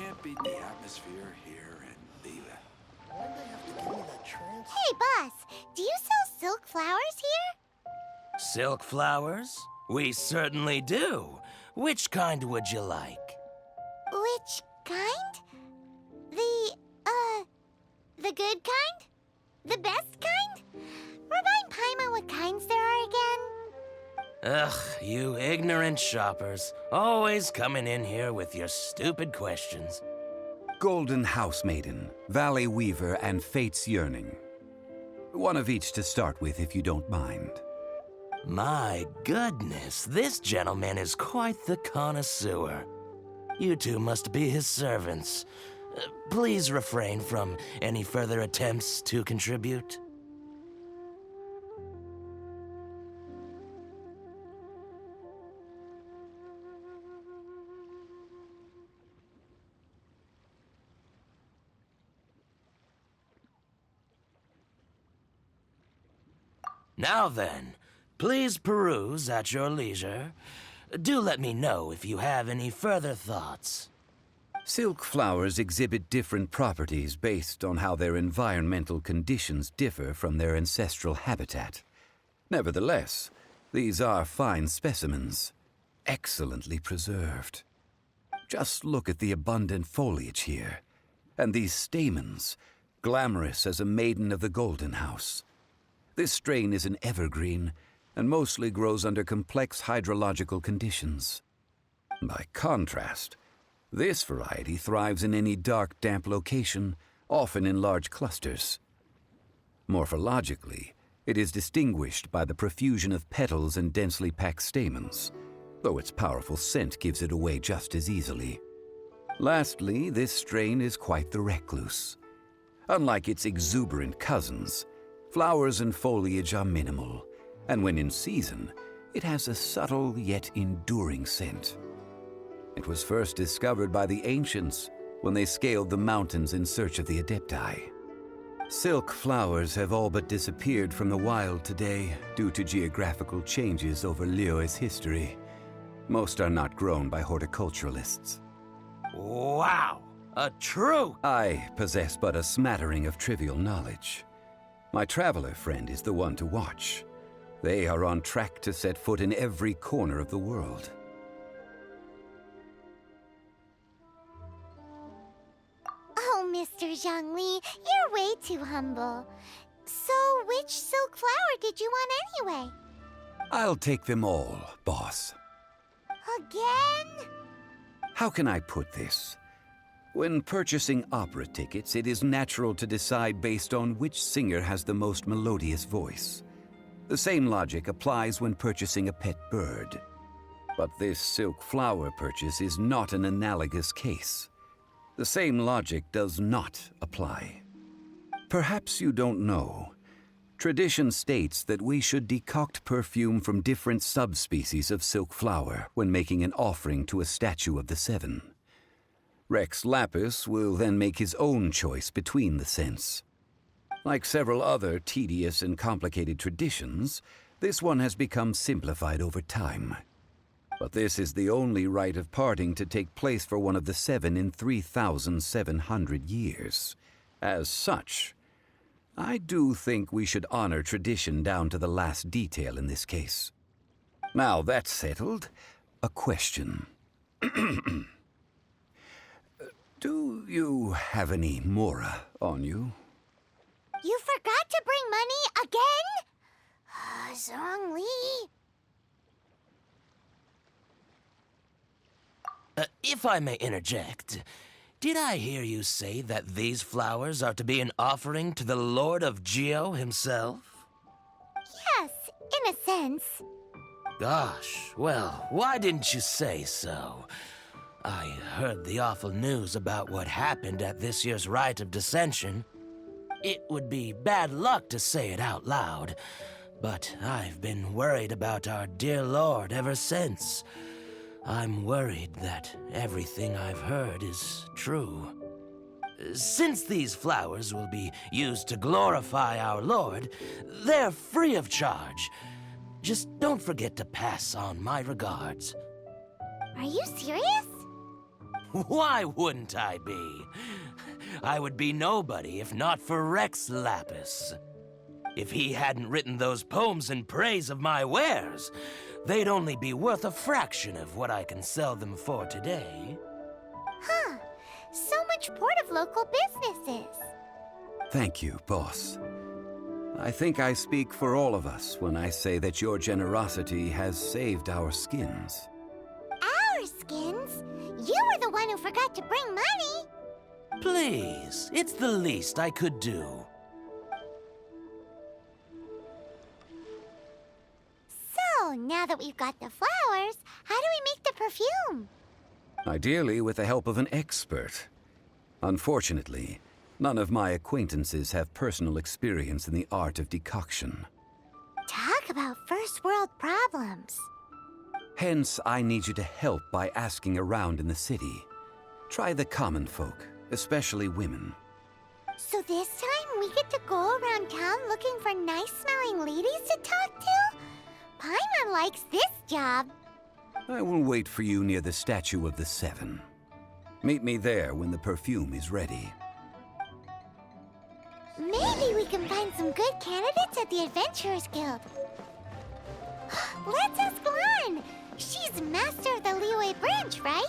can't beat the atmosphere here in Lila. Why'd they have to give me that trance? Hey, boss, do you sell silk flowers here? Silk flowers? We certainly do. Which kind would you like? Which kind? The good kind? The best kind? Remind Paimon what kinds there are again? Ugh, you ignorant shoppers. Always coming in here with your stupid questions. Golden House Maiden, Valley Weaver, and Fate's Yearning. One of each to start with, if you don't mind. My goodness, this gentleman is quite the connoisseur. You two must be his servants. Please refrain from any further attempts to contribute. Now then, please peruse at your leisure. Do let me know if you have any further thoughts. Silk flowers exhibit different properties based on how their environmental conditions differ from their ancestral habitat. Nevertheless, these are fine specimens, excellently preserved. Just look at the abundant foliage here, and these stamens, glamorous as a maiden of the Golden House. This strain is an evergreen and mostly grows under complex hydrological conditions. By contrast, this variety thrives in any dark, damp location, often in large clusters. Morphologically, it is distinguished by the profusion of petals and densely packed stamens, though its powerful scent gives it away just as easily. Lastly, this strain is quite the recluse. Unlike its exuberant cousins, flowers and foliage are minimal, and when in season, it has a subtle yet enduring scent. It was first discovered by the ancients when they scaled the mountains in search of the Adepti. Silk flowers have all but disappeared from the wild today due to geographical changes over Liyue's history. Most are not grown by horticulturalists. Wow! A true... I possess but a smattering of trivial knowledge. My traveler friend is the one to watch. They are on track to set foot in every corner of the world. Oh, Mr. Zhongli, you're way too humble. So, which silk flower did you want anyway? I'll take them all, boss. Again? How can I put this? When purchasing opera tickets, it is natural to decide based on which singer has the most melodious voice. The same logic applies when purchasing a pet bird. But this silk flower purchase is not an analogous case. The same logic does not apply. Perhaps you don't know. Tradition states that we should decoct perfume from different subspecies of silk flower when making an offering to a statue of the Seven. Rex Lapis will then make his own choice between the scents. Like several other tedious and complicated traditions, this one has become simplified over time. But this is the only rite of parting to take place for one of the Seven in 3,700 years. As such, I do think we should honor tradition down to the last detail in this case. Now that's settled, a question. Do you have any mora on you? You forgot to bring money again? Zhongli. If I may interject, did I hear you say that these flowers are to be an offering to the Lord of Geo himself? Yes, in a sense. Gosh, well, why didn't you say so? I heard the awful news about what happened at this year's Rite of Dissension. It would be bad luck to say it out loud, but I've been worried about our dear Lord ever since. I'm worried that everything I've heard is true. Since these flowers will be used to glorify our Lord, they're free of charge. Just don't forget to pass on my regards. Are you serious? Why wouldn't I be? I would be nobody if not for Rex Lapis. If he hadn't written those poems in praise of my wares, they'd only be worth a fraction of what I can sell them for today. Huh. So much port of local businesses. Thank you, boss. I think I speak for all of us when I say that your generosity has saved our skins. Our skins? You were the one who forgot to bring money. Please, it's the least I could do. So, now that we've got the flowers, how do we make the perfume? Ideally with the help of an expert. Unfortunately, none of my acquaintances have personal experience in the art of decoction. Talk about first world problems. Hence, I need you to help by asking around in the city. Try the common folk, especially women. So this time we get to go around town looking for nice-smelling ladies to talk to? Paimon likes this job. I will wait for you near the Statue of the Seven. Meet me there when the perfume is ready. Maybe we can find some good candidates at the Adventurers Guild. Let's ask Lan. She's master of the Liyue branch, right?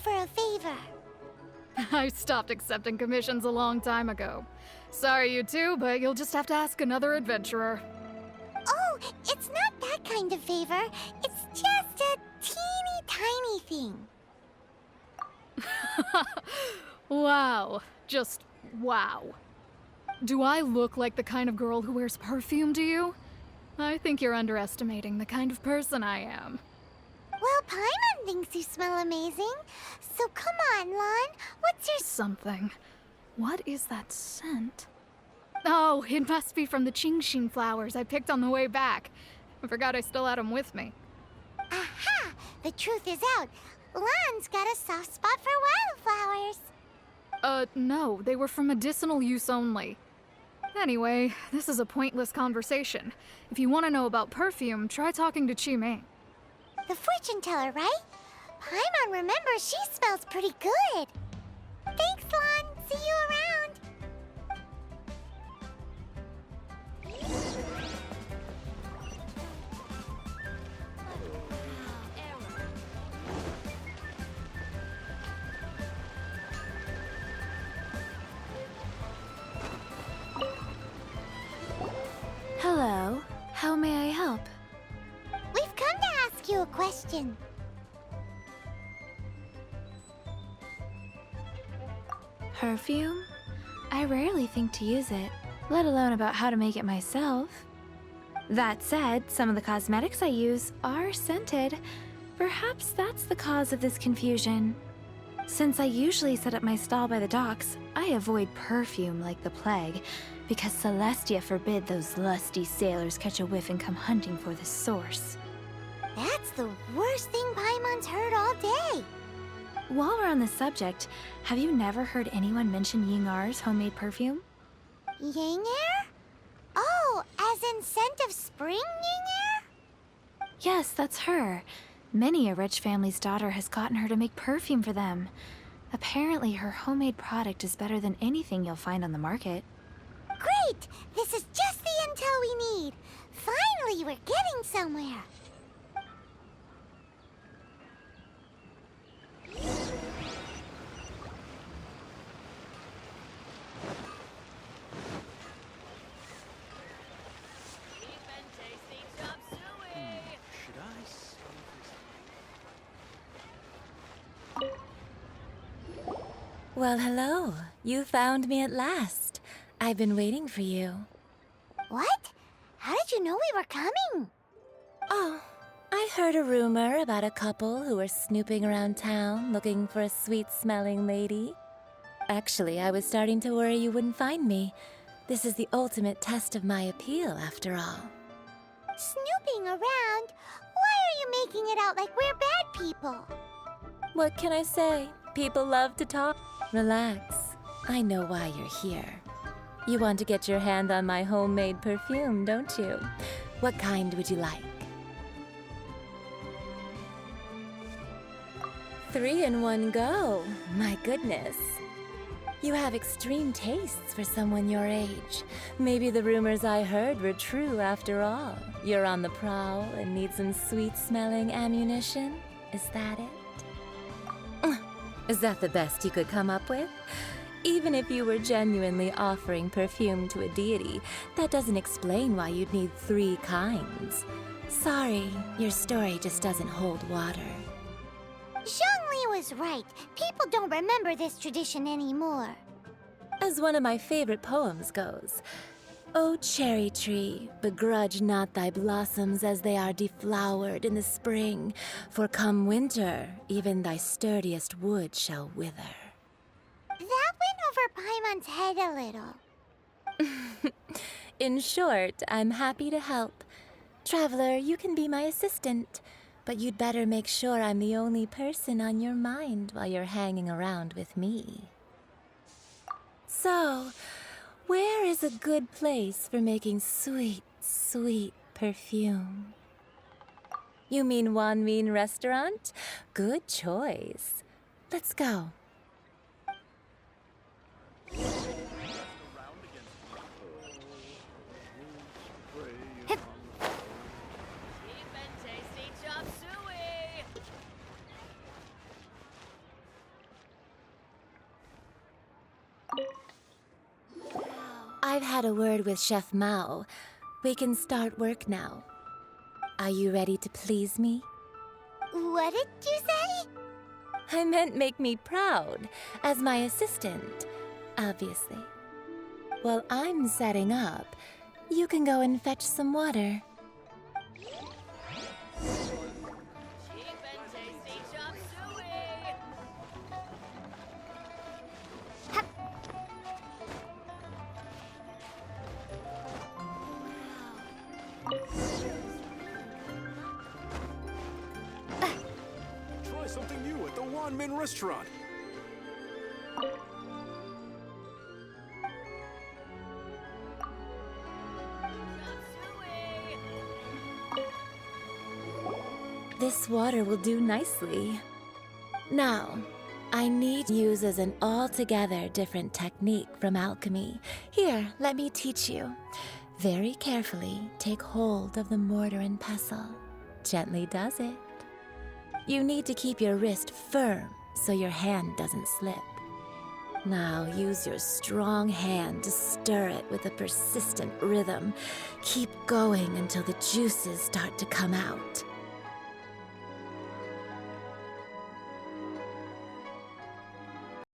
For a favor. I stopped accepting commissions a long time ago. Sorry, you two, but you'll just have to ask another adventurer. Oh, it's not that kind of favor. It's just a teeny tiny thing. Wow. Just wow. Do I look like the kind of girl who wears perfume to you? I think you're underestimating the kind of person I am. Well, Paimon thinks you smell amazing. So come on, Lan. What's your... Something. What is that scent? Oh, it must be from the Genshin flowers I picked on the way back. I forgot I still had them with me. Aha! The truth is out. Lan's got a soft spot for wildflowers. No. They were for medicinal use only. Anyway, this is a pointless conversation. If you want to know about perfume, try talking to Qimei. The fortune teller, right? Paimon remembers she smells pretty good. Thanks, Lan. See you around. Hello. How may I help? We've come to ask you a question. Perfume? I rarely think to use it, let alone about how to make it myself. That said, some of the cosmetics I use are scented. Perhaps that's the cause of this confusion. Since I usually set up my stall by the docks, I avoid perfume like the plague, because Celestia forbid those lusty sailors catch a whiff and come hunting for the source. That's the worst thing Paimon's heard all day. While we're on the subject, have you never heard anyone mention Yingar's homemade perfume? Yingar? Oh, as in scent of spring, Yingar? Yes, that's her. Many a rich family's daughter has gotten her to make perfume for them. Apparently, her homemade product is better than anything you'll find on the market. Great! This is just the intel we need. Finally, we're getting somewhere. Well, hello. You found me at last. I've been waiting for you. What? How did you know we were coming? Oh, I heard a rumor about a couple who were snooping around town looking for a sweet-smelling lady. Actually, I was starting to worry you wouldn't find me. This is the ultimate test of my appeal, after all. Snooping around? Why are you making it out like we're bad people? What can I say? People love to talk. Relax. I know why you're here. You want to get your hand on my homemade perfume, don't you? What kind would you like? 3 in one go. My goodness. You have extreme tastes for someone your age. Maybe the rumors I heard were true after all. You're on the prowl and need some sweet-smelling ammunition? Is that it? Is that the best you could come up with? Even if you were genuinely offering perfume to a deity, that doesn't explain why you'd need 3 kinds. Sorry, your story just doesn't hold water. Zhongli was right. People don't remember this tradition anymore. As one of my favorite poems goes, "O cherry tree, begrudge not thy blossoms as they are deflowered in the spring, for come winter, even thy sturdiest wood shall wither." That went over Paimon's head a little. In short, I'm happy to help. Traveler, you can be my assistant, but you'd better make sure I'm the only person on your mind while you're hanging around with me. So, where is a good place for making sweet, sweet perfume? You mean Wanmin Restaurant? Good choice. Let's go. I've had a word with Chef Mao. We can start work now. Are you ready to please me? What did you say? I meant make me proud, as my assistant, obviously. While I'm setting up, you can go and fetch some water. Try something new at the Wanmin Restaurant. This water will do nicely. Now, I need uses an altogether different technique from alchemy. Here, let me teach you. Very carefully, take hold of the mortar and pestle. Gently does it. You need to keep your wrist firm so your hand doesn't slip. Now use your strong hand to stir it with a persistent rhythm. Keep going until the juices start to come out.